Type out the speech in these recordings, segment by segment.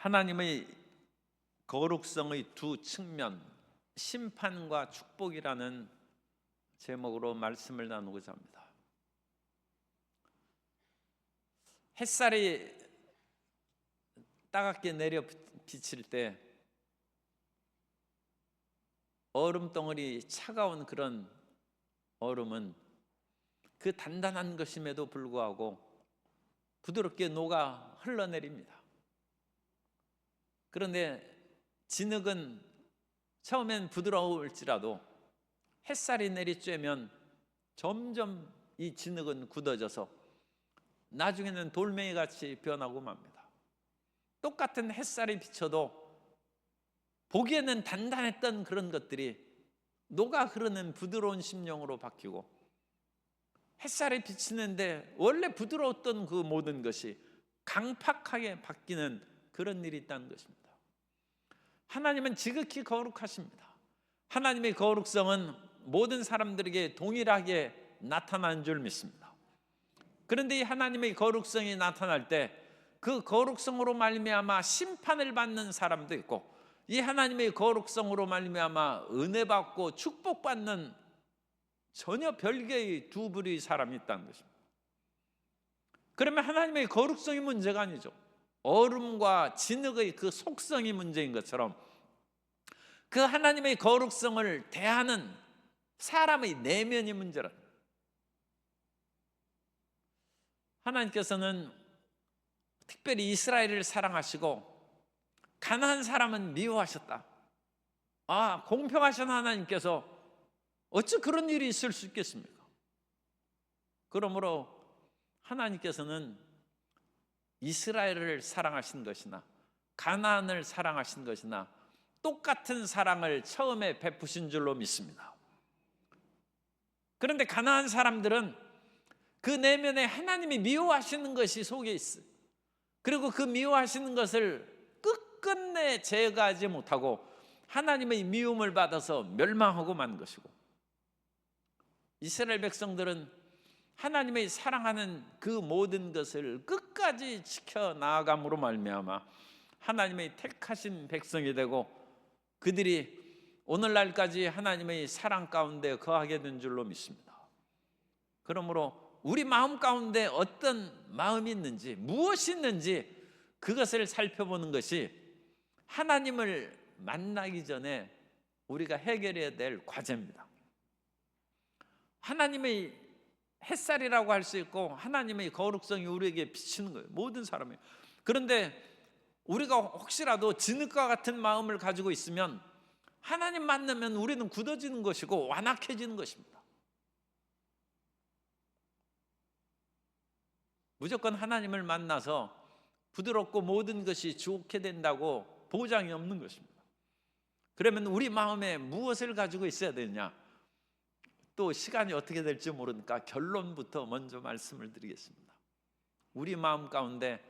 하나님의 거룩성의 두 측면, 심판과 축복이라는 제목으로 말씀을 나누고자 합니다. 햇살이 따갑게 내려 비칠 때 얼음 덩어리, 차가운 그런 얼음은 그 단단한 것임에도 불구하고 부드럽게 녹아 흘러내립니다. 그런데 진흙은 처음엔 부드러울지라도 햇살이 내리쬐면 점점 이 진흙은 굳어져서 나중에는 돌멩이같이 변하고 맙니다. 똑같은 햇살이 비쳐도 보기에는 단단했던 그런 것들이 녹아 흐르는 부드러운 심령으로 바뀌고, 햇살이 비치는데 원래 부드러웠던 그 모든 것이 강팍하게 바뀌는 그런 일이 있다는 것입니다. 하나님은 지극히 거룩하십니다. 하나님의 거룩성은 모든 사람들에게 동일하게 나타나는 줄 믿습니다. 그런데 이 하나님의 거룩성이 나타날 때 그 거룩성으로 말미암아 심판을 받는 사람도 있고, 이 하나님의 거룩성으로 말미암아 은혜 받고 축복받는 전혀 별개의 두 부류의 사람이 있다는 것입니다. 그러면 하나님의 거룩성이 문제가 아니죠. 얼음과 진흙의 그 속성이 문제인 것처럼 그 하나님의 거룩성을 대하는 사람의 내면이 문제라. 하나님께서는 특별히 이스라엘을 사랑하시고 가난한 사람은 미워하셨다. 공평하신 하나님께서 어찌 그런 일이 있을 수 있겠습니까? 그러므로 하나님께서는 이스라엘을 사랑하신 것이나 가나안을 사랑하신 것이나 똑같은 사랑을 처음에 베푸신 줄로 믿습니다. 그런데 가나안 사람들은 그 내면에 하나님이 미워하시는 것이 속에 있어요. 그리고 그 미워하시는 것을 끝끝내 제거하지 못하고 하나님의 미움을 받아서 멸망하고 만 것이고, 이스라엘 백성들은 하나님의 사랑하는 그 모든 것을 끝까지 지켜나아감으로 말미암아 하나님의 택하신 백성이 되고, 그들이 오늘날까지 하나님의 사랑 가운데 거하게 된 줄로 믿습니다. 그러므로 우리 마음 가운데 어떤 마음이 있는지, 무엇이 있는지 그것을 살펴보는 것이 하나님을 만나기 전에 우리가 해결해야 될 과제입니다. 하나님의 햇살이라고 할 수 있고 하나님의 거룩성이 우리에게 비치는 거예요, 모든 사람이. 그런데 우리가 혹시라도 진흙과 같은 마음을 가지고 있으면 하나님 만나면 우리는 굳어지는 것이고 완악해지는 것입니다. 무조건 하나님을 만나서 부드럽고 모든 것이 좋게 된다고 보장이 없는 것입니다. 그러면 우리 마음에 무엇을 가지고 있어야 되느냐? 또 시간이 어떻게 될지 모르니까 결론부터 먼저 말씀을 드리겠습니다. 우리 마음 가운데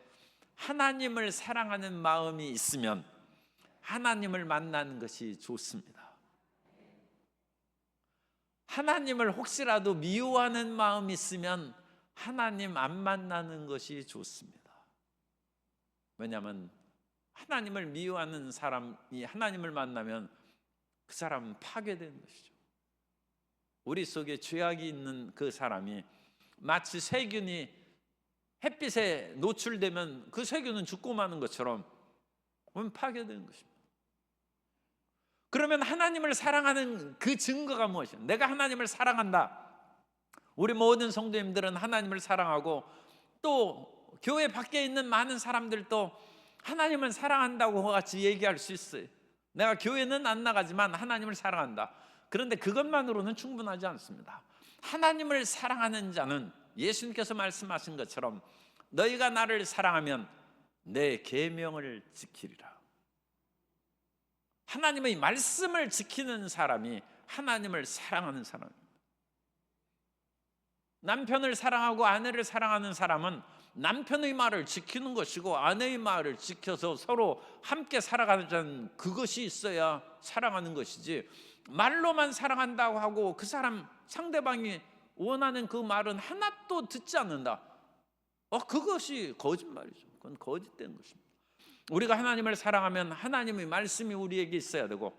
하나님을 사랑하는 마음이 있으면 하나님을 만나는 것이 좋습니다. 하나님을 혹시라도 미워하는 마음이 있으면 하나님 안 만나는 것이 좋습니다. 왜냐하면 하나님을 미워하는 사람이 하나님을 만나면 그 사람은 파괴되는 것이죠. 우리 속에 죄악이 있는 그 사람이 마치 세균이 햇빛에 노출되면 그 세균은 죽고 마는 것처럼 파괴되는 것입니다. 그러면 하나님을 사랑하는 그 증거가 무엇이냐? 내가 하나님을 사랑한다. 우리 모든 성도님들은 하나님을 사랑하고, 또 교회 밖에 있는 많은 사람들도 하나님을 사랑한다고 같이 얘기할 수 있어요. 내가 교회는 안 나가지만 하나님을 사랑한다. 그런데 그것만으로는 충분하지 않습니다. 하나님을 사랑하는 자는 예수님께서 말씀하신 것처럼 너희가 나를 사랑하면 내 계명을 지키리라. 하나님의 말씀을 지키는 사람이 하나님을 사랑하는 사람입니다. 남편을 사랑하고 아내를 사랑하는 사람은 남편의 말을 지키는 것이고 아내의 말을 지켜서 서로 함께 살아가는 그것이 있어야 사랑하는 것이지, 말로만 사랑한다고 하고 그 사람 상대방이 원하는 그 말은 하나도 듣지 않는다. 그것이 거짓말이죠. 그건 거짓된 것입니다. 우리가 하나님을 사랑하면 하나님의 말씀이 우리에게 있어야 되고,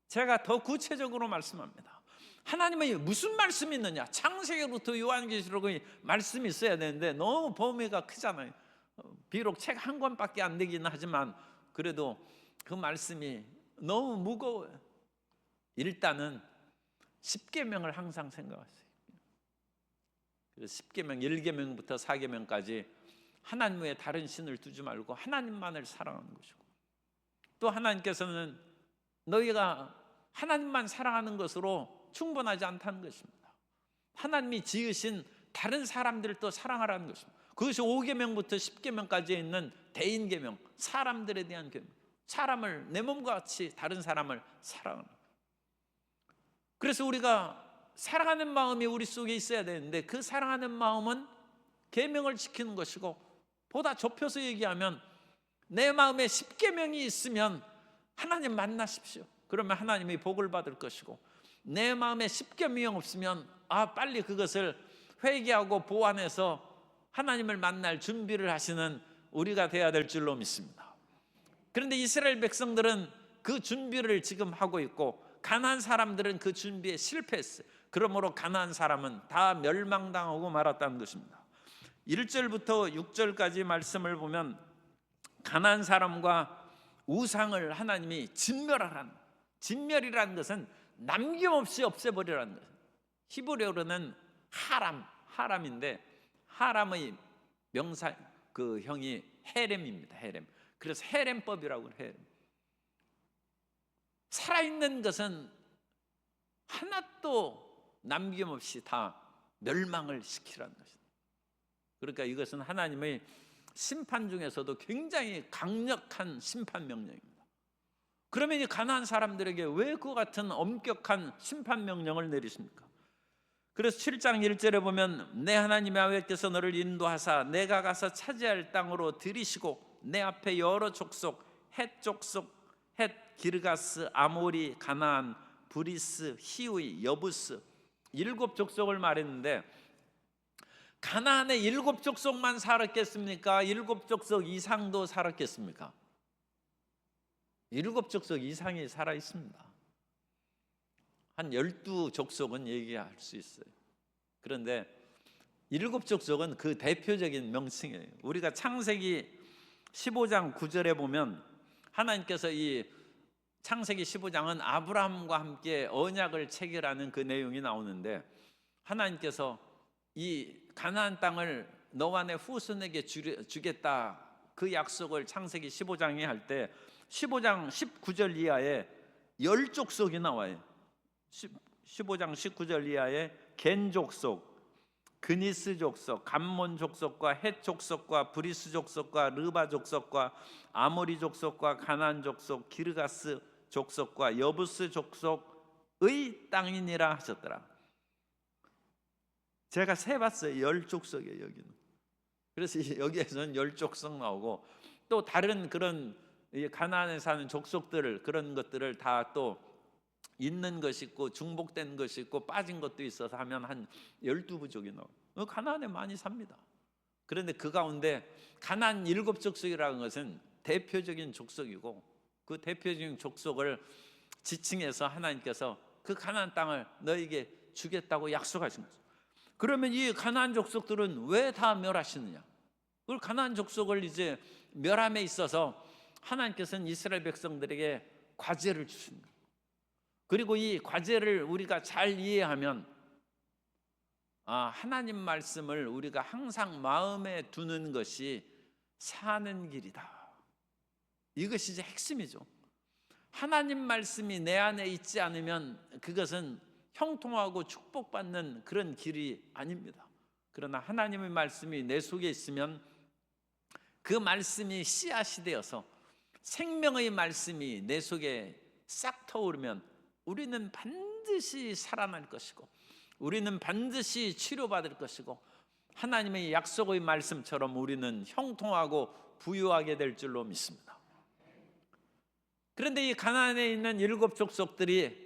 제가 더 구체적으로 말씀합니다. 하나님의 무슨 말씀이 있느냐? 창세기부터 요한계시록의 말씀이 있어야 되는데 너무 범위가 크잖아요. 비록 책 한 권밖에 안 되긴 하지만 그래도 그 말씀이 너무 무거워요. 일단은 십계명을 항상 생각하세요. 그래서 십계명 1계명부터 4계명까지 하나님 외에 다른 신을 두지 말고 하나님만을 사랑하는 것이고, 또 하나님께서는 너희가 하나님만 사랑하는 것으로 충분하지 않다는 것입니다. 하나님이 지으신 다른 사람들도 사랑하라는 것입니다. 그것이 5계명부터 10계명까지 있는 대인계명, 사람들에 대한 계명, 사람을 내 몸과 같이 다른 사람을 사랑하는. 그래서 우리가 사랑하는 마음이 우리 속에 있어야 되는데, 그 사랑하는 마음은 계명을 지키는 것이고, 보다 좁혀서 얘기하면 내 마음에 10계명이 있으면 하나님 만나십시오. 그러면 하나님이 복을 받을 것이고, 내 마음에 10계명 없으면 빨리 그것을 회개하고 보완해서 하나님을 만날 준비를 하시는 우리가 돼야 될 줄로 믿습니다. 그런데 이스라엘 백성들은 그 준비를 지금 하고 있고, 가나안 사람들은 그 준비에 실패했어요. 그러므로 가나안 사람은 다 멸망당하고 말았다는 것입니다. 1절부터 6절까지 말씀을 보면 가나안 사람과 우상을 하나님이 진멸하라는, 진멸이라는 것은 남김없이 없애버리라는 것. 히브리어로는 하람인데, 하람의 명사 그 형이 헤렘입니다. 헤렘. 그래서 헤렘법이라고 해요. 살아있는 것은 하나도 남김없이 다 멸망을 시키라는 것입니다. 그러니까 이것은 하나님의 심판 중에서도 굉장히 강력한 심판 명령입니다. 그러면 이 가나안 사람들에게 왜 그 같은 엄격한 심판 명령을 내리십니까? 그래서 7장 1절에 보면 내 하나님 야훼께서 너를 인도하사 내가 가서 차지할 땅으로 들이시고 내 앞에 여러 족속, 헷 족속, 헷, 기르가스, 아모리, 가나안, 브리스, 히위, 여부스 7족속을 말했는데, 가나안의 7족속만 살았겠습니까? 7족속 이상도 살았겠습니까? 7족속 이상이 살아 있습니다. 한 12족속은 얘기할 수 있어요. 그런데 7족속은 그 대표적인 명칭이에요. 우리가 창세기 15장 9절에 보면 하나님께서 이 창세기 15장은 아브라함과 함께 언약을 체결하는 그 내용이 나오는데, 하나님께서 이 가나안 땅을 너와 내 후손에게 주겠다 그 약속을 창세기 15장에 할 때 15장 19절 이하에 10족속이 나와요. 15장 19절 이하에 겐 족속, 그니스 족속, 감몬 족속과 헷 족속과 브리스 족속과 르바 족속과 아모리 족속과 가나안 족속, 기르가스 족속과 여부스 족속의 땅이니라 하셨더라. 제가 세봤어요. 10족속이에요 여기는. 그래서 여기에서는 10족속 나오고, 또 다른 그런 가나안에 사는 족속들, 그런 것들을 다 또 있는 것이 있고 중복된 것이 있고 빠진 것도 있어서 하면 한 12부족이 나와요. 가나안에 많이 삽니다. 그런데 그 가운데 가나안 7족속이라는 것은 대표적인 족속이고, 그 대표적인 족속을 지칭해서 하나님께서 그 가나안 땅을 너에게 주겠다고 약속하신 거죠. 그러면 이 가나안 족속들은 왜 다 멸하시느냐? 그 가나안 족속을 이제 멸함에 있어서 하나님께서는 이스라엘 백성들에게 과제를 주신 거예요. 그리고 이 과제를 우리가 잘 이해하면 하나님 말씀을 우리가 항상 마음에 두는 것이 사는 길이다. 이것이 이제 핵심이죠. 하나님 말씀이 내 안에 있지 않으면 그것은 형통하고 축복받는 그런 길이 아닙니다. 그러나 하나님의 말씀이 내 속에 있으면 그 말씀이 씨앗이 되어서 생명의 말씀이 내 속에 싹 터오르면 우리는 반드시 살아날 것이고, 우리는 반드시 치료받을 것이고, 하나님의 약속의 말씀처럼 우리는 형통하고 부유하게 될 줄로 믿습니다. 그런데 이 가나안에 있는 7족속들이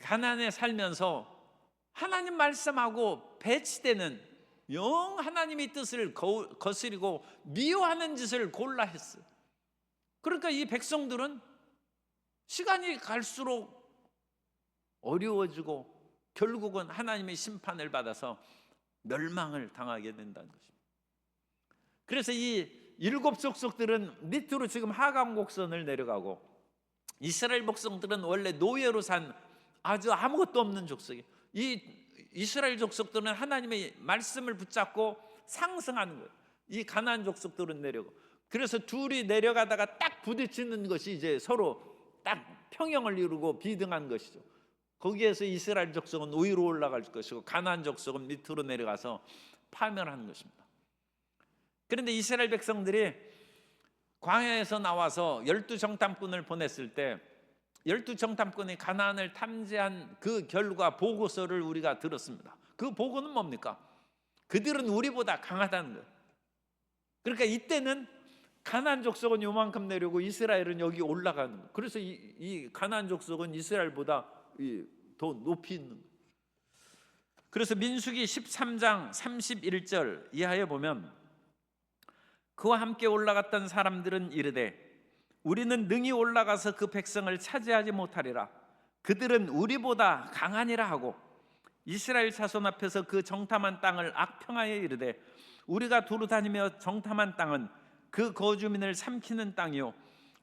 가나안에 살면서 하나님 말씀하고 배치되는, 영 하나님의 뜻을 거스리고 미워하는 짓을 골라 했어요. 그러니까 이 백성들은 시간이 갈수록 어려워지고 결국은 하나님의 심판을 받아서 멸망을 당하게 된다는 것입니다. 그래서 이 7 족속들은 밑으로 지금 하강 곡선을 내려가고, 이스라엘 백성들은 원래 노예로 산 아주 아무것도 없는 족속이에요. 이 이스라엘 족속들은 하나님의 말씀을 붙잡고 상승하는 거예요. 이 가나안 족속들은 내려고. 그래서 둘이 내려가다가 딱 부딪히는 것이 이제 서로 딱 평형을 이루고 비등한 것이죠. 거기에서 이스라엘 족속은 위로 올라갈 것이고 가나안 족속은 밑으로 내려가서 파멸하는 것입니다. 그런데 이스라엘 백성들이 광야에서 나와서 12정탐꾼을 보냈을 때 12정탐꾼이 가나안을 탐지한 그 결과 보고서를 우리가 들었습니다. 그 보고는 뭡니까? 그들은 우리보다 강하다는 거예요. 그러니까 이때는 가나안 족속은 요만큼 내려오고 이스라엘은 여기 올라가는 거예요. 그래서 이 가나안 족속은 이스라엘보다 더 높이 있는 거예요. 그래서 민수기 13장 31절 이하에 보면, 그와 함께 올라갔던 사람들은 이르되 우리는 능히 올라가서 그 백성을 차지하지 못하리라. 그들은 우리보다 강하니라 하고, 이스라엘 자손 앞에서 그 정탐한 땅을 악평하여 이르되 우리가 두루 다니며 정탐한 땅은 그 거주민을 삼키는 땅이요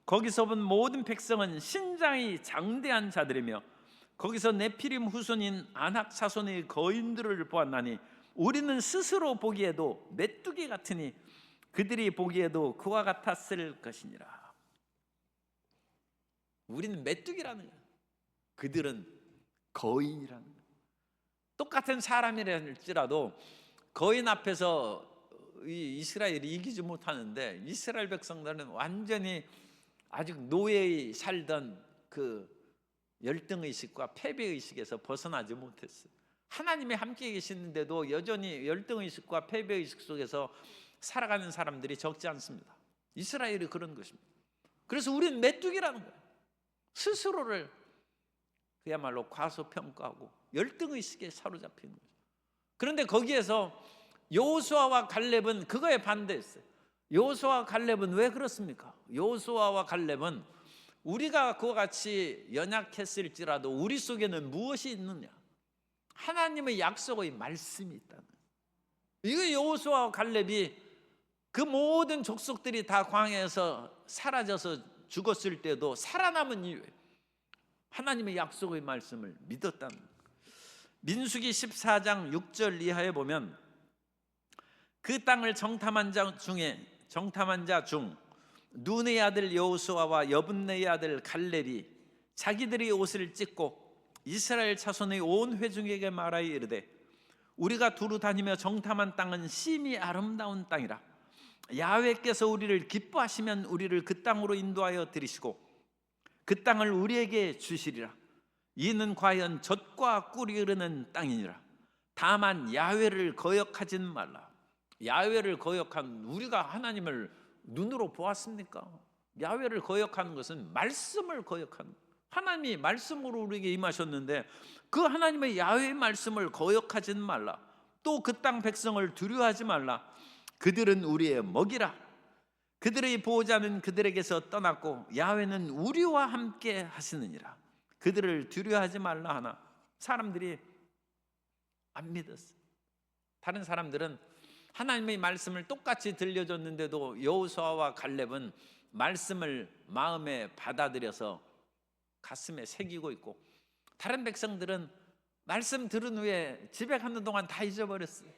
거기서 본 모든 백성은 신장이 장대한 자들이며 거기서 네피림 후손인 아낙 자손의 거인들을 보았나니 우리는 스스로 보기에도 메뚜기 같으니 그들이 보기에도 그와 같았을 것이니라. 우리는 메뚜기라는 거야. 그들은 거인이라는 거야. 똑같은 사람이랄지라도 거인 앞에서 이스라엘이 이기지 못하는데, 이스라엘 백성들은 완전히 아직 노예에 살던 그 열등의식과 패배의식에서 벗어나지 못했어요. 하나님이 함께 계시는데도 여전히 열등의식과 패배의식 속에서 살아가는 사람들이 적지 않습니다. 이스라엘이 그런 것입니다. 그래서 우리는 메뚜기라는 거예요. 스스로를 그야말로 과소평가하고 열등의식에 사로잡히는 거죠. 그런데 거기에서 여호수아와 갈렙은 그거에 반대했어요. 여호수아와 갈렙은 왜 그렇습니까? 여호수아와 갈렙은 우리가 그와 같이 연약했을지라도 우리 속에는 무엇이 있느냐? 하나님의 약속의 말씀이 있다는 거예요. 이거 여호수아와 갈렙이 그 모든 족속들이 다 광야에서 사라져서 죽었을 때도 살아남은 이유에 하나님의 약속의 말씀을 믿었다는 거예요. 민수기 14장 6절 이하에 보면, 그 땅을 정탐한 자 중 눈의 아들 여호수아와 여분네의 아들 갈렙이 자기들의 옷을 찢고 이스라엘 자손의 온 회중에게 말하여 이르되 우리가 두루 다니며 정탐한 땅은 심히 아름다운 땅이라. 야훼께서 우리를 기뻐하시면 우리를 그 땅으로 인도하여 들이시고 그 땅을 우리에게 주시리라. 이는 과연 젖과 꿀이 흐르는 땅이니라. 다만 야훼를 거역하진 말라. 야훼를 거역한, 우리가 하나님을 눈으로 보았습니까? 야훼를 거역하는 것은 말씀을 거역하는, 하나님이 말씀으로 우리에게 임하셨는데 그 하나님의 야훼의 말씀을 거역하진 말라. 또 그 땅 백성을 두려워하지 말라. 그들은 우리의 먹이라. 그들의 보호자는 그들에게서 떠났고 야훼는 우리와 함께 하시느니라. 그들을 두려워하지 말라 하나 사람들이 안 믿었어요. 다른 사람들은 하나님의 말씀을 똑같이 들려줬는데도 여호수아와 갈렙은 말씀을 마음에 받아들여서 가슴에 새기고 있고, 다른 백성들은 말씀 들은 후에 집에 가는 동안 다 잊어버렸어요.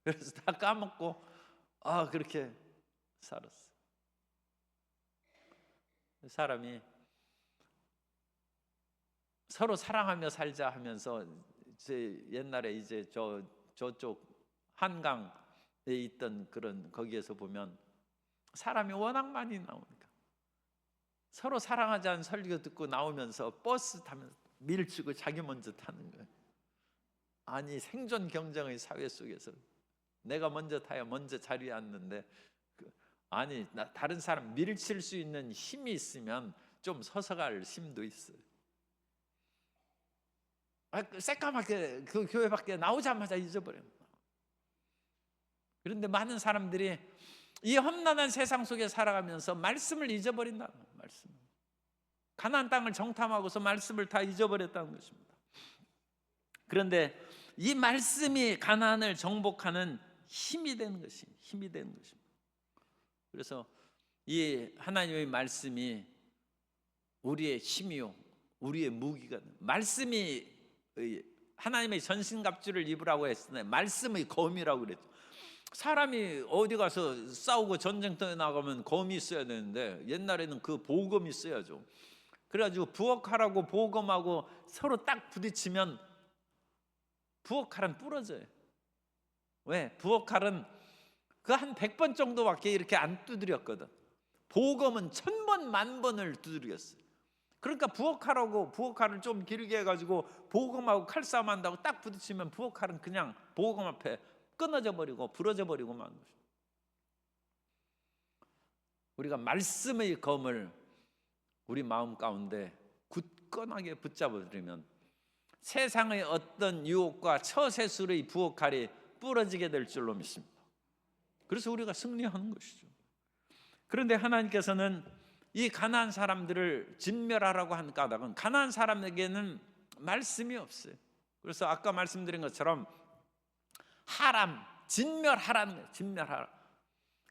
그래서 다 까먹고 그렇게 살았어요. 사람이 서로 사랑하며 살자 하면서 옛날에 이제 저쪽 한강에 있던 그런 거기에서 보면 사람이 워낙 많이 나오니까 서로 사랑하자는 설교 듣고 나오면서 버스 타면서 밀치고 자기 먼저 타는 거예요. 아니, 생존 경쟁의 사회 속에서 내가 먼저 타야 먼저 자리에 앉는데 아니, 다른 사람 밀칠 수 있는 힘이 있으면 좀 서서 갈 힘도 있어요. 새까맣게 그 교회 밖에 나오자마자 잊어버려요. 그런데 많은 사람들이 이 험난한 세상 속에 살아가면서 말씀을 잊어버린다. 말씀. 가나안 땅을 정탐하고서 말씀을 다 잊어버렸다는 것입니다. 그런데 이 말씀이 가나안을 정복하는 힘이 되는 것입니다. 그래서 이 하나님의 말씀이 우리의 힘이요, 우리의 무기가 된, 말씀이 하나님의 전신갑주를 입으라고 했으나 말씀의 검이라고 그랬죠. 사람이 어디 가서 싸우고 전쟁터에 나가면 검이 있어야 되는데 옛날에는 그 보검이 있어야죠. 그래가지고 부엌칼하고 보검하고 서로 딱 부딪히면 부엌칼은 부러져요. 왜? 부엌칼은 그 한 100번 정도밖에 이렇게 안 두드렸거든. 보검은 1000번, 10,000번을 두드렸어요. 그러니까 부엌칼을 좀 길게 해가지고 보검하고 칼싸움 한다고 딱 부딪히면 부엌칼은 그냥 보검 앞에 끊어져 버리고 부러져 버리고 마는 것입니다. 우리가 말씀의 검을 우리 마음 가운데 굳건하게 붙잡아들이면 세상의 어떤 유혹과 처세술의 부엌칼이 부러지게 될 줄로 믿습니다. 그래서 우리가 승리하는 것이죠. 그런데 하나님께서는 이 가나안 사람들을 진멸하라고 한 까닭은 가나안 사람에게는 말씀이 없어요. 그래서 아까 말씀드린 것처럼 하람, 진멸하라는 거예요. 진멸하라.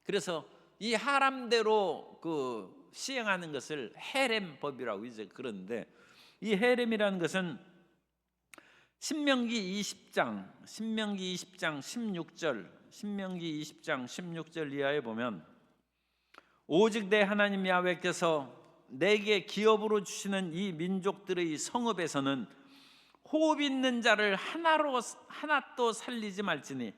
그래서 이 하람대로 그 시행하는 것을 헤렘법이라고 이제 그러는데, 이 헤렘이라는 것은 신명기 20장 16절 이하에 보면, 오직 내 하나님 야훼께서 내게 기업으로 주시는 이 민족들의 성읍에서는 호흡 있는 자를 하나도 살리지 말지니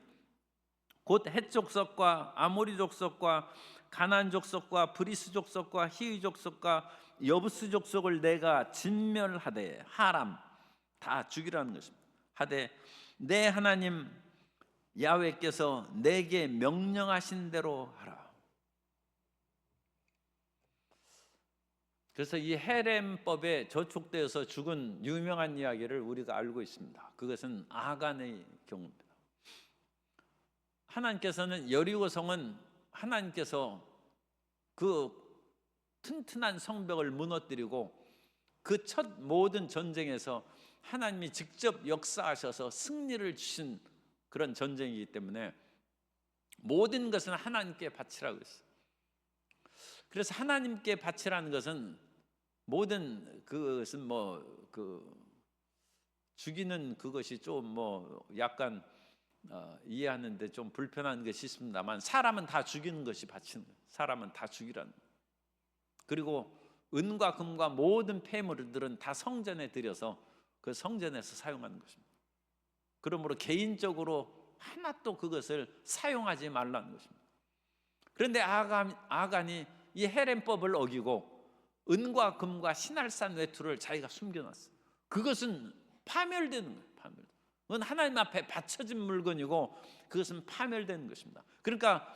곧 헷 족속과 아모리 족속과 가나안 족속과 브리스 족속과 히위 족속과 여부스 족속을 내가 진멸하되, 하람 다 죽이라는 것입니다. 하되 내 하나님 야훼께서 내게 명령하신 대로 하라. 그래서 이 헤렘법에 저촉되어서 죽은 유명한 이야기를 우리가 알고 있습니다. 그것은 아간의 경우입니다. 하나님께서는 여리고 성은 하나님께서 그 튼튼한 성벽을 무너뜨리고 그 첫 모든 전쟁에서 하나님이 직접 역사하셔서 승리를 주신 그런 전쟁이기 때문에 모든 것은 하나님께 바치라고 했어요. 그래서 하나님께 바치라는 것은 모든 그것은 죽이는 그것이 좀 약간 이해하는데 좀 불편한 것이 있습니다만, 사람은 다 죽이는 것이 바치는 거예요. 사람은 다 죽이라는 거예요. 그리고 은과 금과 모든 폐물들은 다 성전에 들여서 그 성전에서 사용하는 것입니다. 그러므로 개인적으로 하나도 그것을 사용하지 말라는 것입니다. 그런데 아간이 이 헤렘법을 어기고 은과 금과 신할산 외투를 자기가 숨겨놨어요. 그것은 파멸되는 거예요. 그건 하나님 앞에 바쳐진 물건이고 그것은 파멸되는 것입니다. 그러니까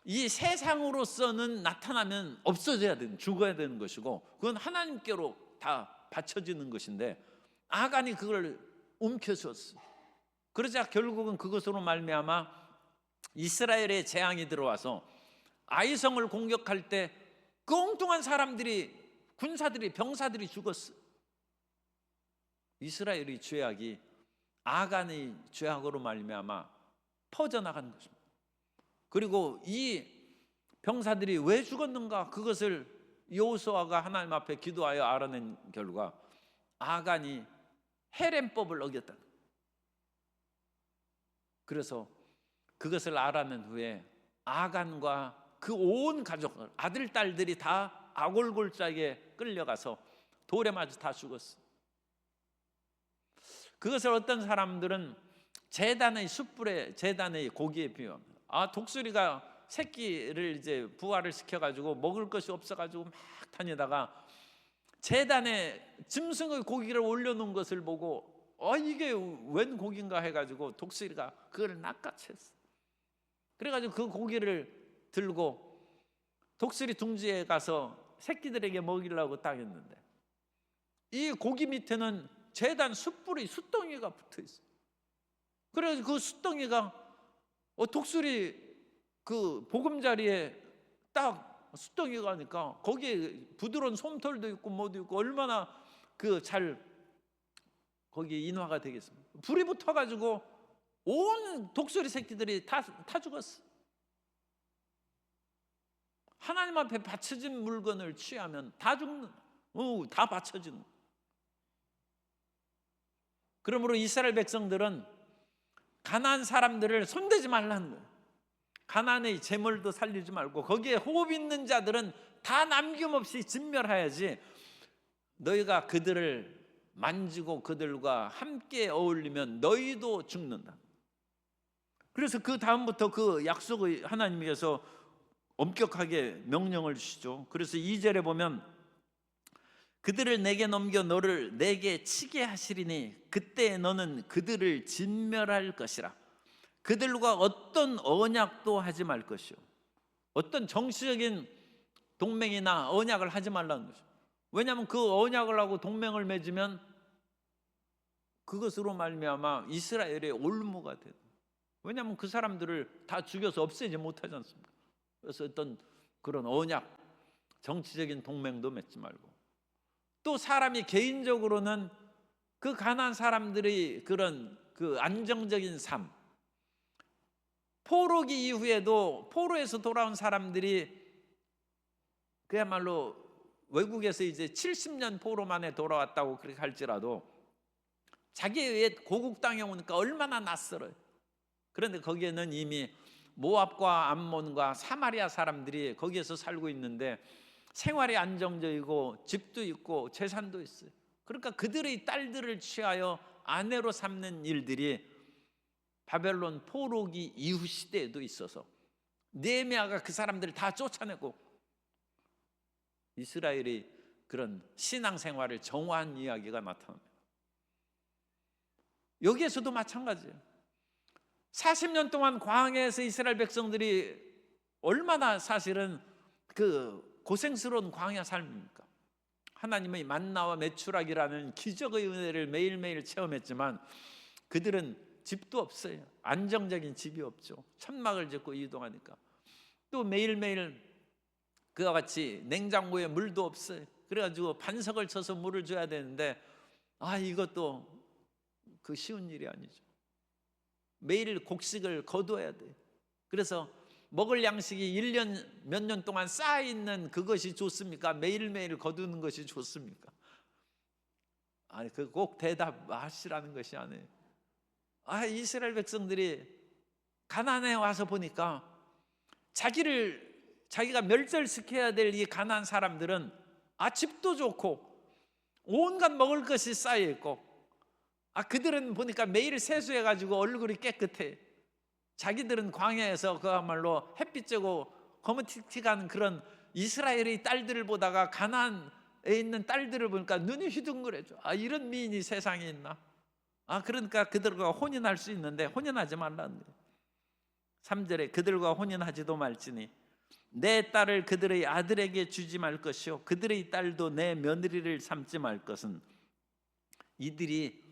이 세상으로서는 나타나면 없어져야 되는, 죽어야 되는 것이고, 그건 하나님께로 다 바쳐지는 것인데 아간이 그걸 움켜쥐었어요. 그러자 결국은 그것으로 말미암아 이스라엘의 재앙이 들어와서 아이성을 공격할 때 그 엉뚱한 사람들이, 군사들이, 병사들이 죽었어요. 이스라엘의 죄악이 아간의 죄악으로 말미암아 퍼져나간 것입니다. 그리고 이 병사들이 왜 죽었는가, 그것을 여호수아가 하나님 앞에 기도하여 알아낸 결과 아간이 헤렘법을 어겼다. 그래서 그것을 알아낸 후에 아간과 그 온 가족, 아들, 딸들이 다 아골골짜기에 끌려가서 돌에 맞아 다 죽었어. 그것을 어떤 사람들은 제단의 숯불에, 제단의 고기에 비유합니다. 독수리가 새끼를 이제 부화를 시켜가지고 먹을 것이 없어가지고 막 다니다가 제단에 짐승의 고기를 올려놓은 것을 보고 이게 웬 고기인가 해가지고 독수리가 그걸 낚아챘어. 그래가지고 그 고기를 들고 독수리 둥지에 가서 새끼들에게 먹이려고 딱 했는데, 이 고기 밑에는 제단 숯불의 숯덩이가 붙어 있어요. 그래서 그 숯덩이가 독수리 그 보금자리에 딱 숫덩이가 가니까 거기에 부드러운 솜털도 있고 뭐도 있고 얼마나 그 잘 거기에 인화가 되겠습니까? 불이 붙어가지고 온 독수리 새끼들이 다 죽었어. 하나님 앞에 바쳐진 물건을 취하면 다 죽는, 다 바쳐지는. 그러므로 이스라엘 백성들은 가나안 사람들을 손대지 말라는 거예요. 가나안의 재물도 살리지 말고 거기에 호흡 있는 자들은 다 남김없이 진멸해야지, 너희가 그들을 만지고 그들과 함께 어울리면 너희도 죽는다. 그래서 그 다음부터 그 약속의 하나님께서 엄격하게 명령을 주시죠. 그래서 2절에 보면 그들을 내게 넘겨 너를 내게 치게 하시리니 그때 너는 그들을 진멸할 것이라. 그들과 어떤 언약도 하지 말 것이요. 어떤 정치적인 동맹이나 언약을 하지 말라는 거죠. 왜냐하면 그 언약을 하고 동맹을 맺으면 그것으로 말미암아 이스라엘의 올무가 돼요. 왜냐하면 그 사람들을 다 죽여서 없애지 못하지 않습니까? 그래서 어떤 그런 언약, 정치적인 동맹도 맺지 말고, 또 사람이 개인적으로는 그 가난한 사람들의 그런 그 안정적인 삶, 포로기 이후에도 포로에서 돌아온 사람들이 그야말로 외국에서 이제 70년 포로 만에 돌아왔다고 그렇게 할지라도 자기의 옛 고국 땅에 오니까 얼마나 낯설어요. 그런데 거기에는 이미 모압과 암몬과 사마리아 사람들이 거기에서 살고 있는데 생활이 안정적이고 집도 있고 재산도 있어요. 그러니까 그들의 딸들을 취하여 아내로 삼는 일들이 바벨론 포로기 이후 시대에도 있어서 느헤미야가 그 사람들을 다 쫓아내고 이스라엘의 그런 신앙생활을 정화한 이야기가 나타납니다. 여기에서도 마찬가지예요. 40년 동안 광야에서 이스라엘 백성들이 얼마나 사실은 그 고생스러운 광야 삶입니까? 하나님의 만나와 메추라기라는 기적의 은혜를 매일매일 체험했지만 그들은 집도 없어요. 안정적인 집이 없죠. 천막을 짓고 이동하니까. 또 매일매일 그와 같이 냉장고에 물도 없어요. 그래가지고 반석을 쳐서 물을 줘야 되는데 이것도 그 쉬운 일이 아니죠. 매일 곡식을 거두어야 돼요. 그래서 먹을 양식이 1년 몇 년 동안 쌓여있는 그것이 좋습니까? 매일매일 거두는 것이 좋습니까? 아니, 그 꼭 대답하시라는 것이 아니에요. 이스라엘 백성들이 가나안에 와서 보니까 자기가 멸절시켜야 될 이 가나안 사람들은 집도 좋고 온갖 먹을 것이 쌓여 있고 그들은 보니까 매일 세수해가지고 얼굴이 깨끗해. 자기들은 광야에서 그야말로 햇빛 쬐고 거무튀튀한 그런 이스라엘의 딸들을 보다가 가나안에 있는 딸들을 보니까 눈이 휘둥그레져. 이런 미인이 세상에 있나? 그러니까 그들과 혼인할 수 있는데 혼인하지 말라는 거예요. 3절에 그들과 혼인하지도 말지니 내 딸을 그들의 아들에게 주지 말 것이요 그들의 딸도 내 며느리를 삼지 말 것은 이들이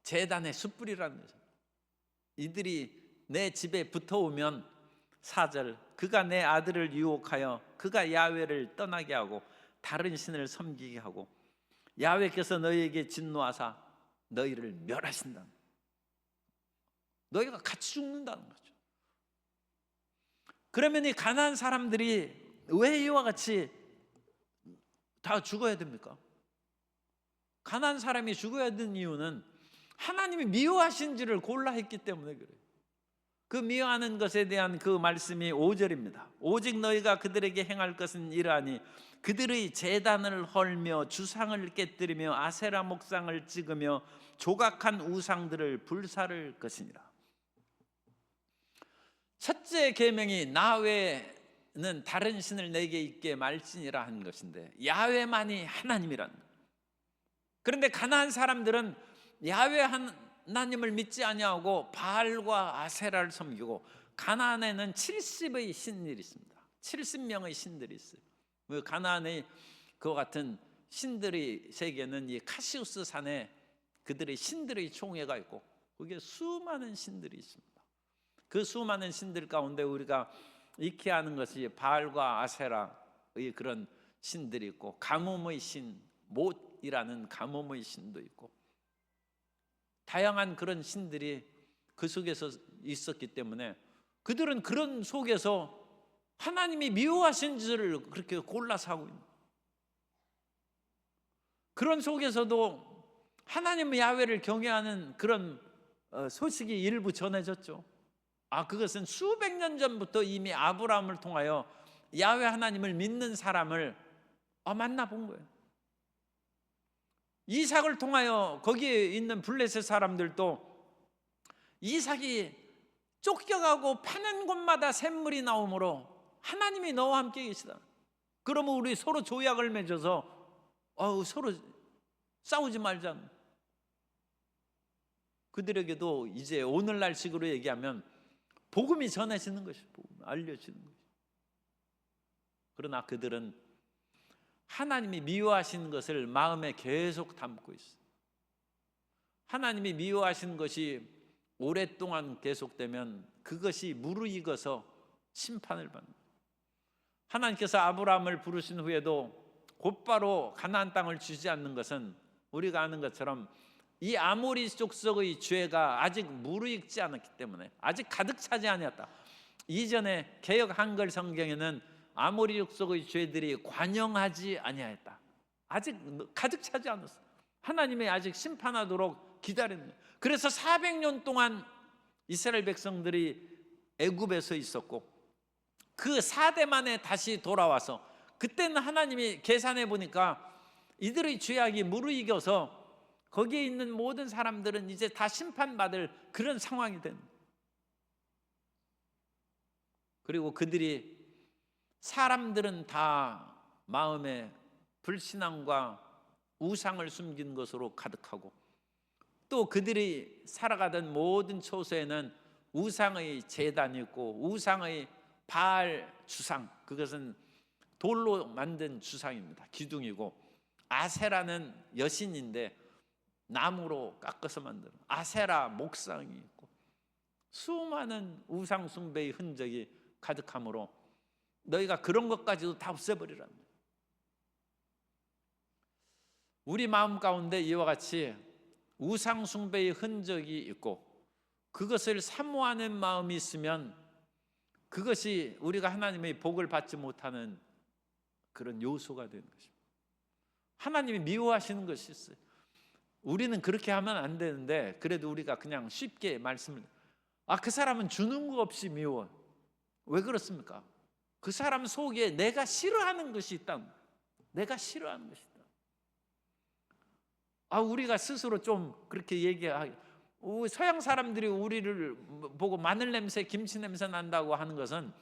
제단의 숯불이라는 거죠. 이들이 내 집에 붙어오면 4절 그가 내 아들을 유혹하여 그가 야훼를 떠나게 하고 다른 신을 섬기게 하고 야훼께서 너희에게 진노하사 너희를 멸하신다. 너희가 같이 죽는다는 거죠. 그러면 이 가나안 사람들이 왜 이와 같이 다 죽어야 됩니까? 가나안 사람이 죽어야 되는 이유는 하나님이 미워하신지를 골라 했기 때문에 그래요. 그 미워하는 것에 대한 그 말씀이 5절입니다. 오직 너희가 그들에게 행할 것은 이러하니 그들의 제단을 헐며 주상을 깨뜨리며 아세라 목상을 찍으며 조각한 우상들을 불사를 것이니라. 첫째 계명이 나 외에는 다른 신을 내게 있게 말지니라 한 것인데 야훼만이 하나님이란. 그런데 가나안 사람들은 야훼 하나님을 믿지 아니하고 바알과 아세라를 섬기고 가나안에는 70의 신들이 있습니다. 70명의 신들이 있어요. 가나안의 그와 같은 신들의 세계는 이 카시우스 산에 그들의 신들의 총회가 있고 거기에 수많은 신들이 있습니다. 그 수많은 신들 가운데 우리가 익히 아는 것이 바알과 아세라의 그런 신들이 있고, 가뭄의 신 못이라는 가뭄의 신도 있고, 다양한 그런 신들이 그 속에서 있었기 때문에 그들은 그런 속에서 하나님이 미워하신 줄을 그렇게 골라서 하고 있는, 그런 속에서도 하나님 야훼를 경외하는 그런 소식이 일부 전해졌죠. 그것은 수백 년 전부터 이미 아브라함을 통하여 야훼 하나님을 믿는 사람을 만나본 거예요. 이삭을 통하여 거기에 있는 블레셋 사람들도 이삭이 쫓겨가고 파는 곳마다 샘물이 나오므로 하나님이 너와 함께 계시다. 그러면 우리 서로 조약을 맺어서 서로 싸우지 말자. 그들에게도 이제 오늘날 식으로 얘기하면 복음이 전해지는 것이, 복음이 알려지는 것이. 그러나 그들은 하나님이 미워하시는 것을 마음에 계속 담고 있어요. 하나님이 미워하시는 것이 오랫동안 계속되면 그것이 무르익어서 심판을 받는 거예요. 하나님께서 아브라함을 부르신 후에도 곧바로 가나안 땅을 주지 않는 것은 우리가 아는 것처럼 이 아모리 족속의 죄가 아직 무르익지 않았기 때문에, 아직 가득 차지 아니었다. 이전에 개역 한글 성경에는 아모리 족속의 죄들이 관영하지 아니하였다. 아직 가득 차지 않았어. 하나님이 아직 심판하도록 기다리는 거예요. 그래서 400년 동안 이스라엘 백성들이 애굽에서 있었고, 그 4대 만에 다시 돌아와서, 그때는 하나님이 계산해 보니까 이들의 죄악이 무르익어서 거기에 있는 모든 사람들은 이제 다 심판받을 그런 상황이 된 거예요. 그리고 그들이, 사람들은 다 마음에 불신앙과 우상을 숨긴 것으로 가득하고, 또 그들이 살아가던 모든 처소에는 우상의 제단이 있고, 우상의 바알 주상, 그것은 돌로 만든 주상입니다. 기둥이고, 아세라는 여신인데 나무로 깎아서 만든 아세라 목상이 있고, 수많은 우상 숭배의 흔적이 가득하므로 너희가 그런 것까지도 다 없애버리라는 거예요. 우리 마음 가운데 이와 같이 우상 숭배의 흔적이 있고 그것을 사모하는 마음이 있으면 그것이 우리가 하나님의 복을 받지 못하는 그런 요소가 되는 것입니다. 하나님이 미워하시는 것이 있어요. 우리는 그렇게 하면 안 되는데, 그래도 우리가 그냥 쉽게 말씀을, 그 사람은 주는 거 없이 미워. 왜 그렇습니까? 그 사람 속에 내가 싫어하는 것이 있다. 내가 싫어하는 것이 있다. 우리가 스스로 좀 그렇게 얘기하기, 서양 사람들이 우리를 보고 마늘 냄새, 김치 냄새 난다고 하는 것은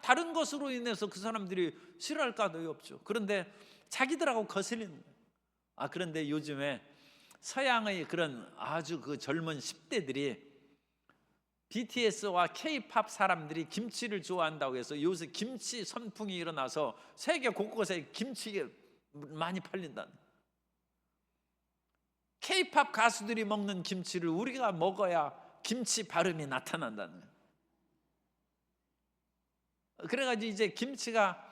다른 것으로 인해서 그 사람들이 싫어할 까닭이 없죠. 그런데 자기들하고 거슬리는 거예요. 그런데 요즘에 서양의 그런 아주 그 젊은 10대들이 BTS와 K-팝 사람들이 김치를 좋아한다고 해서 요새 김치 선풍이 일어나서 세계 곳곳에 김치가 많이 팔린다. K-팝 가수들이 먹는 김치를 우리가 먹어야 김치 발음이 나타난다는 거예요. 그래가지고 이제 김치가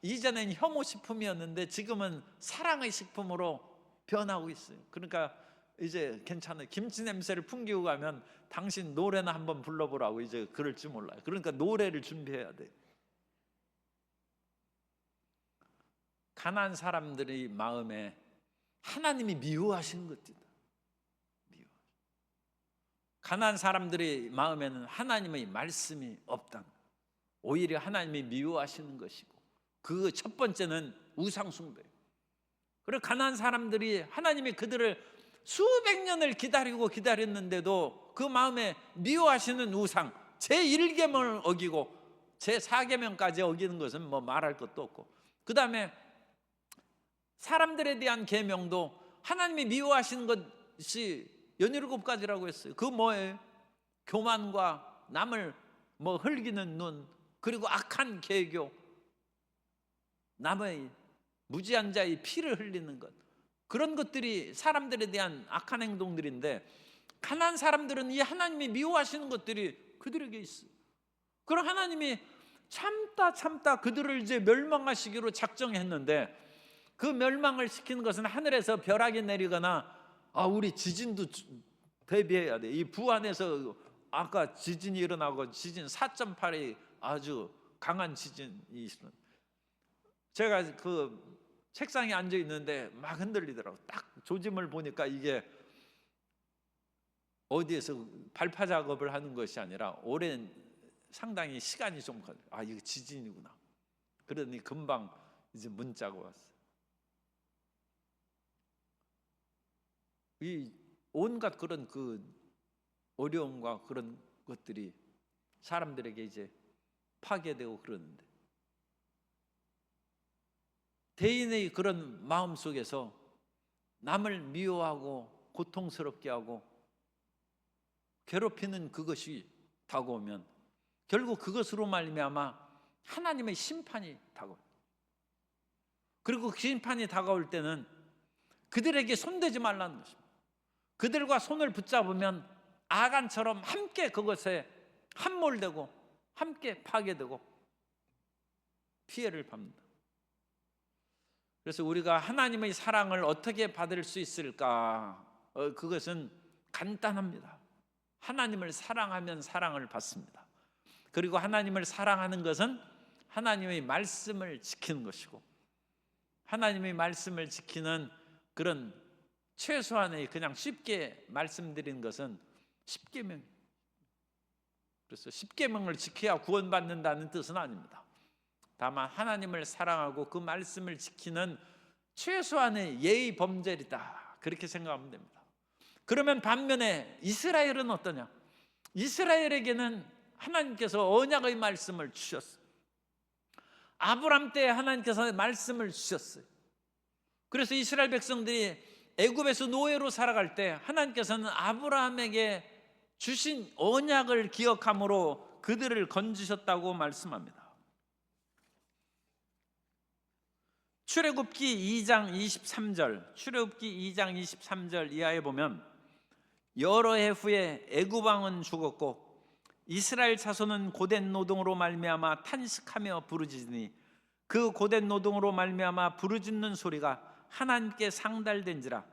이전엔 혐오 식품이었는데 지금은 사랑의 식품으로 변하고 있어요. 그러니까 이제 괜찮아요. 김치 냄새를 풍기고 가면 당신 노래나 한번 불러보라고 이제 그럴지 몰라요. 그러니까 노래를 준비해야 돼요. 가난한 사람들의 마음에 하나님이 미워하시는 것이다. 가난한 사람들의 마음에는 하나님의 말씀이 없다. 오히려 하나님이 미워하시는 것이고, 그 첫 번째는 우상 숭배. 그리고 가난한 사람들이 하나님이 그들을 수백 년을 기다렸는데도 그 마음에 미워하시는 우상, 제1계명을 어기고 제4계명까지 어기는 것은 뭐 말할 것도 없고, 그 다음에 사람들에 대한 계명도 하나님이 미워하시는 것이 17가지라고 했어요. 그 뭐예요? 교만과 남을 흘기는 눈, 그리고 악한 계교, 남의 무지한 자의 피를 흘리는 것, 그런 것들이 사람들에 대한 악한 행동들인데, 가난한 사람들은 이 하나님이 미워하시는 것들이 그들에게 있어요. 그럼 하나님이 참다 그들을 이제 멸망하시기로 작정했는데, 그 멸망을 시키는 것은 하늘에서 벼락이 내리거나 우리 지진도 대비해야 돼. 이 부안에서 아까 지진이 일어나고 지진 4.8이 아주 강한 지진이 있었는데, 제가 그 책상에 앉아 있는데 막 흔들리더라고. 딱 조짐을 보니까 이게 어디에서 발파 작업을 하는 것이 아니라 오랜 상당히 시간이 좀 걸려. 이거 지진이구나. 그러더니 금방 이제 문자가 왔어요. 이 온갖 그런 그 어려움과 그런 것들이 사람들에게 이제 파괴되고 그러는데, 대인의 그런 마음 속에서 남을 미워하고 고통스럽게 하고 괴롭히는 그것이 다가오면 결국 그것으로 말미암아 하나님의 심판이 다가옵니다. 그리고 그 심판이 다가올 때는 그들에게 손대지 말라는 것입니다. 그들과 손을 붙잡으면 아간처럼 함께 그것에 함몰되고 함께 파괴되고 피해를 받는다. 그래서 우리가 하나님의 사랑을 어떻게 받을 수 있을까? 그것은 간단합니다. 하나님을 사랑하면 사랑을 받습니다. 그리고 하나님을 사랑하는 것은 하나님의 말씀을 지키는 것이고, 하나님의 말씀을 지키는 그런 최소한의, 그냥 쉽게 말씀드린 것은 십계명. 그래서 십계명을 지켜야 구원받는다는 뜻은 아닙니다. 다만 하나님을 사랑하고 그 말씀을 지키는 최소한의 예의 범죄이다, 그렇게 생각하면 됩니다. 그러면 반면에 이스라엘은 어떠냐? 이스라엘에게는 하나님께서 언약의 말씀을 주셨어요. 아브람 때 하나님께서 말씀을 주셨어요. 그래서 이스라엘 백성들이 애굽에서 노예로 살아갈 때 하나님께서는 아브라함에게 주신 언약을 기억함으로 그들을 건지셨다고 말씀합니다. 출애굽기 2장 23절, 출애굽기 2장 23절 이하에 보면, 여러 해 후에 애굽 왕은 죽었고 이스라엘 자손은 고된 노동으로 말미암아 탄식하며 부르짖으니 그 고된 노동으로 말미암아 부르짖는 소리가 하나님께 상달된지라.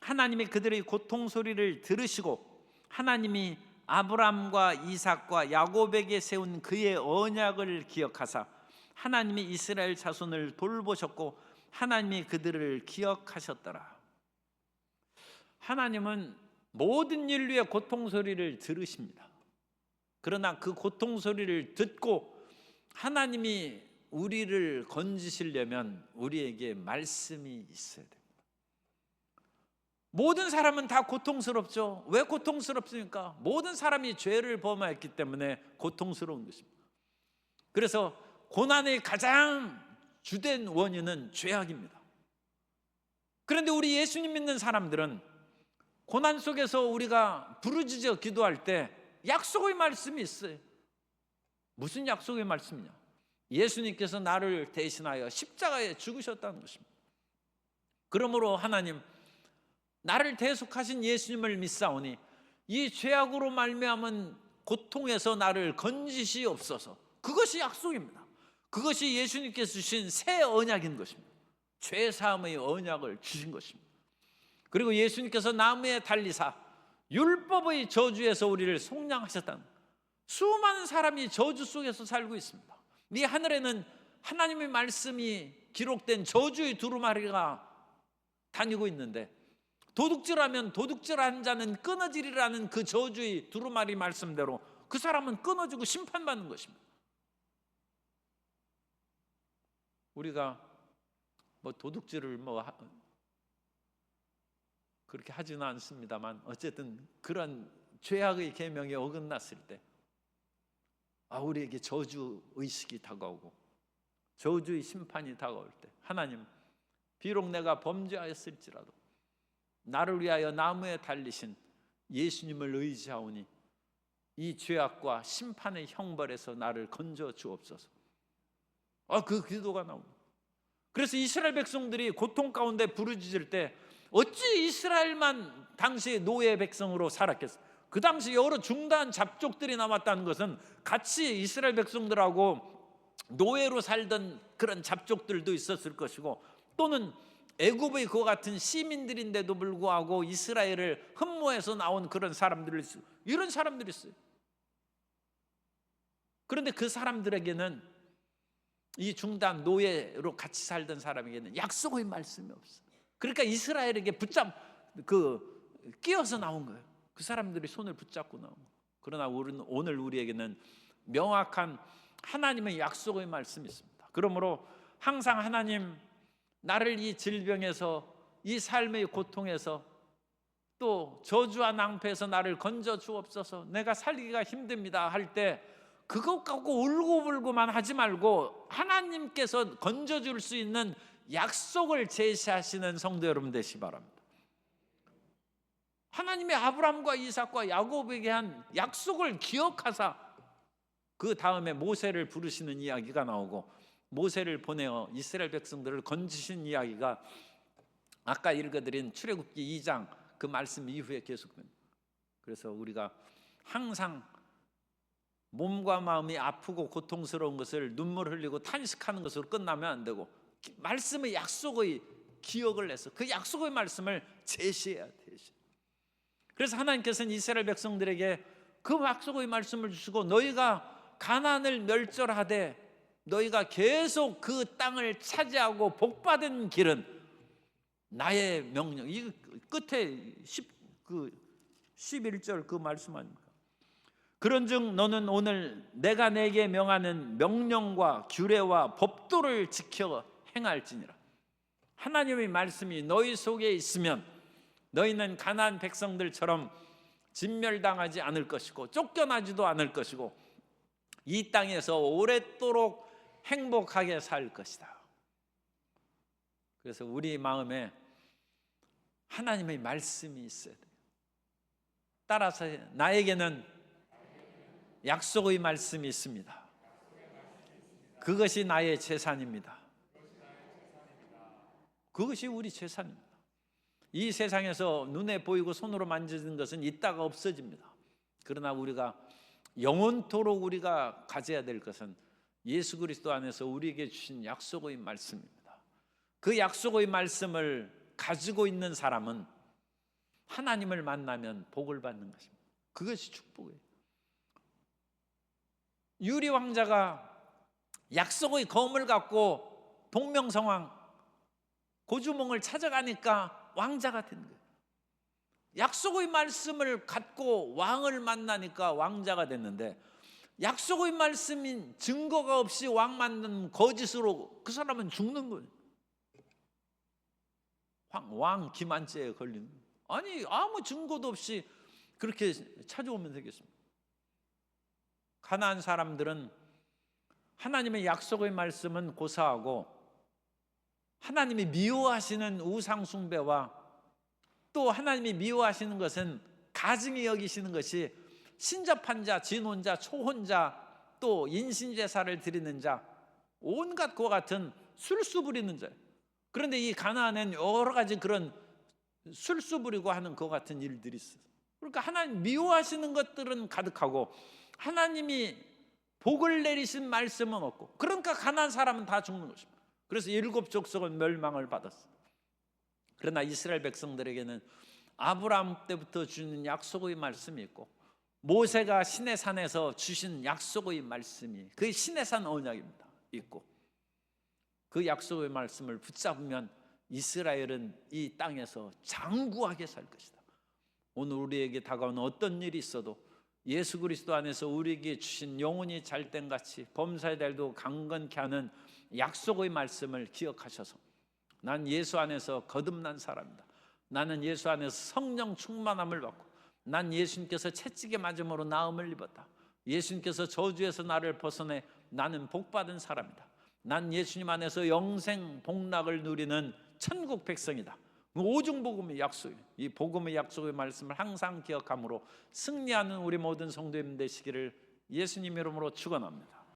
하나님이 그들의 고통 소리를 들으시고 하나님이 아브람과 이삭과 야곱에게 세운 그의 언약을 기억하사 하나님이 이스라엘 자손을 돌보셨고 하나님이 그들을 기억하셨더라. 하나님은 모든 인류의 고통 소리를 들으십니다. 그러나 그 고통 소리를 듣고 하나님이 우리를 건지시려면 우리에게 말씀이 있어야 됩니다. 모든 사람은 다 고통스럽죠. 왜 고통스럽습니까? 모든 사람이 죄를 범하였기 때문에 고통스러운 것입니다. 그래서 고난의 가장 주된 원인은 죄악입니다. 그런데 우리 예수님 믿는 사람들은 고난 속에서 우리가 부르짖어 기도할 때 약속의 말씀이 있어요. 무슨 약속의 말씀이냐? 예수님께서 나를 대신하여 십자가에 죽으셨다는 것입니다. 그러므로 하나님, 나를 대속하신 예수님을 믿사오니 이 죄악으로 말미암은 고통에서 나를 건지시옵소서. 그것이 약속입니다. 그것이 예수님께서 주신 새 언약인 것입니다. 죄사함의 언약을 주신 것입니다. 그리고 예수님께서 나무에 달리사 율법의 저주에서 우리를 속량하셨다는, 수많은 사람이 저주 속에서 살고 있습니다. 이 하늘에는 하나님의 말씀이 기록된 저주의 두루마리가 다니고 있는데, 도둑질하면 도둑질한 자는 끊어지리라는 그 저주의 두루마리 말씀대로 그 사람은 끊어지고 심판받는 것입니다. 우리가 도둑질을 그렇게 하지는 않습니다만, 어쨌든 그런 죄악의 계명에 어긋났을 때 우리에게 저주 의식이 다가오고 저주의 심판이 다가올 때, 하나님, 비록 내가 범죄하였을지라도 나를 위하여 나무에 달리신 예수님을 의지하오니 이 죄악과 심판의 형벌에서 나를 건져 주옵소서. 그 기도가 나옵니다. 그래서 이스라엘 백성들이 고통 가운데 부르짖을 때 어찌 이스라엘만 당시 노예 백성으로 살았겠어요? 그 당시 여러 중단 잡족들이 남았다는 것은 같이 이스라엘 백성들하고 노예로 살던 그런 잡족들도 있었을 것이고, 또는 애굽의 그와 같은 시민들인데도 불구하고 이스라엘을 흠모해서 나온 그런 사람들이 있어요. 이런 사람들이 있어요. 그런데 그 사람들에게는, 이 중단 노예로 같이 살던 사람에게는 약속의 말씀이 없어요. 그러니까 이스라엘에게 끼어서 나온 거예요. 그 사람들이 손을 붙잡고 나온 거예요. 그러나 오늘 우리에게는 명확한 하나님의 약속의 말씀이 있습니다. 그러므로 항상 하나님, 나를 이 질병에서, 이 삶의 고통에서, 또 저주와 낭패에서 나를 건져 주옵소서, 내가 살기가 힘듭니다 할 때 그것 갖고 울고불고만 하지 말고 하나님께서 건져줄 수 있는 약속을 제시하시는 성도 여러분 되시기 바랍니다. 하나님의 아브라함과 이삭과 야곱에게 한 약속을 기억하사 그 다음에 모세를 부르시는 이야기가 나오고, 모세를 보내어 이스라엘 백성들을 건지신 이야기가 아까 읽어드린 출애굽기 2장 그 말씀 이후에 계속됩니다. 그래서 우리가 항상 몸과 마음이 아프고 고통스러운 것을 눈물 흘리고 탄식하는 것으로 끝나면 안 되고, 말씀의 약속의 기억을 해서 그 약속의 말씀을 제시해야 돼요. 그래서 하나님께서는 이스라엘 백성들에게 그 약속의 말씀을 주시고, 너희가 가나안을 멸절하되 너희가 계속 그 땅을 차지하고 복받은 길은 나의 명령. 이 끝에 11절 그 말씀 아닙니까? 그런즉 너는 오늘 내가 내게 명하는 명령과 규례와 법도를 지켜 행할지니라. 하나님의 말씀이 너희 속에 있으면 너희는 가나안 백성들처럼 진멸당하지 않을 것이고 쫓겨나지도 않을 것이고 이 땅에서 오랫도록 행복하게 살 것이다. 그래서 우리 마음에 하나님의 말씀이 있어야 돼요. 따라서 나에게는 약속의 말씀이 있습니다. 그것이 나의 재산입니다. 그것이 우리 재산입니다. 이 세상에서 눈에 보이고 손으로 만지는 것은 있다가 없어집니다. 그러나 우리가 영원토록 우리가 가져야 될 것은 예수 그리스도 안에서 우리에게 주신 약속의 말씀입니다. 그 약속의 말씀을 가지고 있는 사람은 하나님을 만나면 복을 받는 것입니다. 그것이 축복이에요. 유리 왕자가 약속의 검을 갖고 동명성왕 고주몽을 찾아가니까 왕자가 된 거예요. 약속의 말씀을 갖고 왕을 만나니까 왕자가 됐는데, 약속의 말씀인 증거가 없이 왕 만든 거짓으로 그 사람은 죽는 거예요. 왕 기만죄에 걸리는 거예요. 아니 아무 증거도 없이 그렇게 찾아오면 되겠습니까? 가나안 사람들은 하나님의 약속의 말씀은 고사하고 하나님이 미워하시는 우상 숭배와 또 하나님이 미워하시는 것은 가증히 여기시는 것이 신접한 자, 진혼자, 초혼자, 또 인신제사를 드리는 자, 온갖 그와 같은 술수 부리는 자예요. 그런데 이 가나안에는 여러 가지 그런 술수 부리고 하는 그와 같은 일들이 있어요. 그러니까 하나님 미워하시는 것들은 가득하고 하나님이 복을 내리신 말씀은 없고, 그러니까 가나안 사람은 다 죽는 것입니다. 그래서 7 족속은 멸망을 받았어요. 그러나 이스라엘 백성들에게는 아브라함 때부터 주는 약속의 말씀이 있고, 모세가 시내산에서 주신 약속의 말씀이, 그 시내산 언약입니다, 있고, 그 약속의 말씀을 붙잡으면 이스라엘은 이 땅에서 장구하게 살 것이다. 오늘 우리에게 다가오는 어떤 일이 있어도 예수 그리스도 안에서 우리에게 주신 영혼이 잘된 같이 범사의 달도 강건케 하는 약속의 말씀을 기억하셔서, 난 예수 안에서 거듭난 사람이다. 나는 예수 안에서 성령 충만함을 받고, 난 예수님께서 채찍에 맞음으로 나음을 입었다. 예수님께서 저주에서 나를 벗어내 나는 복받은 사람이다. 난 예수님 안에서 영생 복락을 누리는 천국 백성이다. 오중복음의 약속이에요. 이 복음의 약속의 말씀을 항상 기억함으로 승리하는 우리 모든 성도님 되시기를 예수님 이름으로 축원합니다.